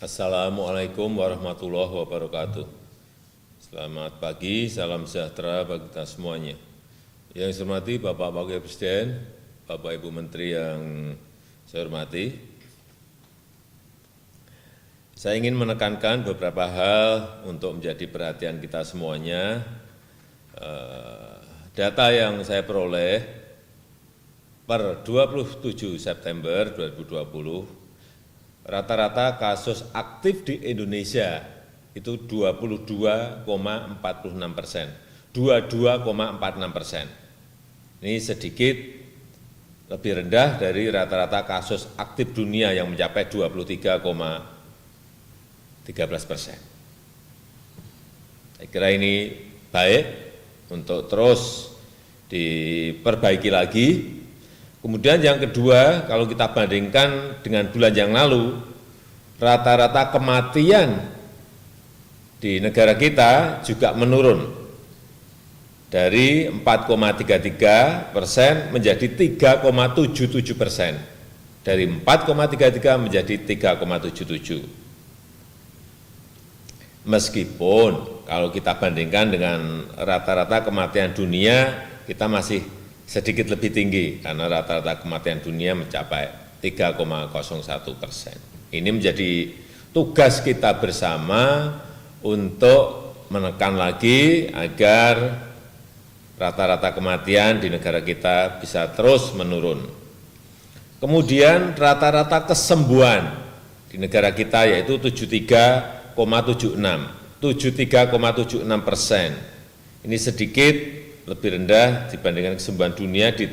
Assalamualaikum warahmatullahi wabarakatuh. Selamat pagi, salam sejahtera bagi kita semuanya. Yang saya hormati Bapak Wakil Presiden, Bapak Ibu Menteri yang saya hormati, saya ingin menekankan beberapa hal untuk menjadi perhatian kita semuanya. Data yang saya peroleh per 27 September 2020, rata-rata kasus aktif di Indonesia itu 22,46%, 22,46%. Ini sedikit lebih rendah dari rata-rata kasus aktif dunia yang mencapai 23,13%. Saya kira ini baik untuk terus diperbaiki lagi. Kemudian yang kedua, kalau kita bandingkan dengan bulan yang lalu, rata-rata kematian di negara kita juga menurun dari 4,33% menjadi 3,77%, dari 4,33 menjadi 3,77. Meskipun kalau kita bandingkan dengan rata-rata kematian dunia, kita masih sedikit lebih tinggi karena rata-rata kematian dunia mencapai 3,01%. Ini menjadi tugas kita bersama untuk menekan lagi agar rata-rata kematian di negara kita bisa terus menurun. Kemudian rata-rata kesembuhan di negara kita yaitu 73,76%. Ini sedikit lebih rendah dibandingkan kesembuhan dunia di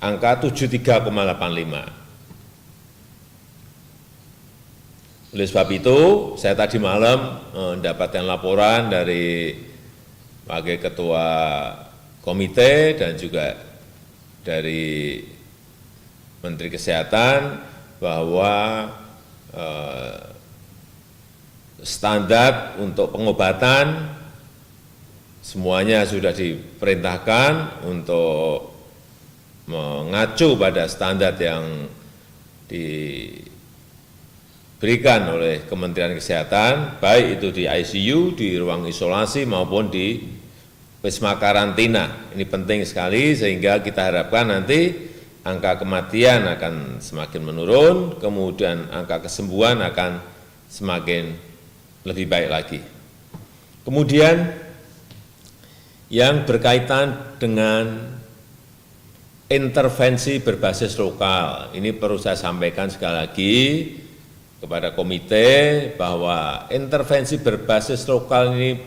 angka 73,85. Oleh sebab itu, saya tadi malam mendapatkan laporan dari Wakil Ketua Komite dan juga dari Menteri Kesehatan bahwa standar untuk pengobatan semuanya sudah diperintahkan untuk mengacu pada standar yang diberikan oleh Kementerian Kesehatan, baik itu di ICU, di ruang isolasi maupun di wisma karantina. Ini penting sekali sehingga kita harapkan nanti angka kematian akan semakin menurun, kemudian angka kesembuhan akan semakin lebih baik lagi. Kemudian yang berkaitan dengan intervensi berbasis lokal. Ini perlu saya sampaikan sekali lagi kepada komite bahwa intervensi berbasis lokal ini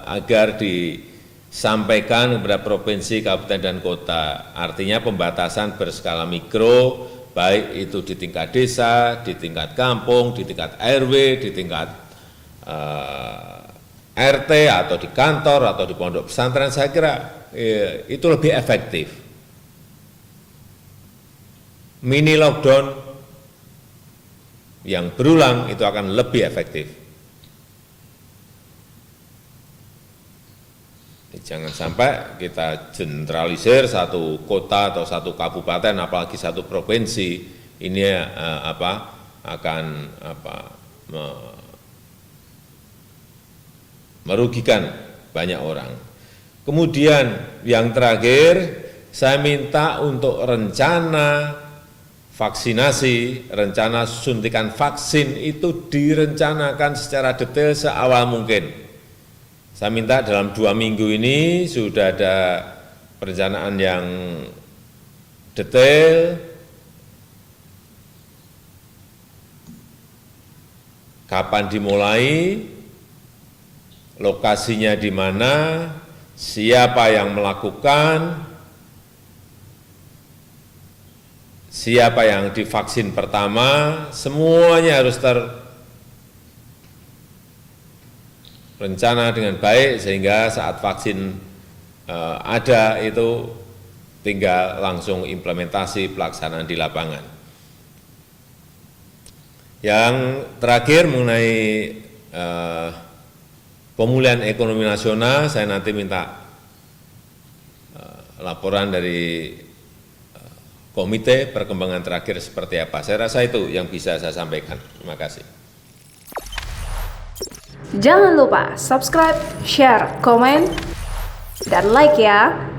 agar disampaikan kepada provinsi, kabupaten, dan kota. Artinya pembatasan berskala mikro, baik itu di tingkat desa, di tingkat kampung, di tingkat RW, di tingkat RT atau di kantor atau di pondok pesantren, saya kira itu lebih efektif. Mini lockdown yang berulang itu akan lebih efektif. Jangan sampai kita generalisir satu kota atau satu kabupaten, apalagi satu provinsi, ini akan merugikan banyak orang. Kemudian yang terakhir, saya minta untuk rencana vaksinasi, rencana suntikan vaksin itu direncanakan secara detail seawal mungkin. Saya minta dalam 2 minggu ini sudah ada perencanaan yang detail, kapan dimulai, lokasinya di mana, siapa yang melakukan, siapa yang divaksin pertama, semuanya harus terencana dengan baik sehingga saat vaksin ada itu tinggal langsung implementasi pelaksanaan di lapangan. Yang terakhir mengenai pemulihan ekonomi nasional, saya nanti minta laporan dari komite perkembangan terakhir seperti apa. Saya rasa itu yang bisa saya sampaikan. Terima kasih. Jangan lupa subscribe, share, komen, dan like ya.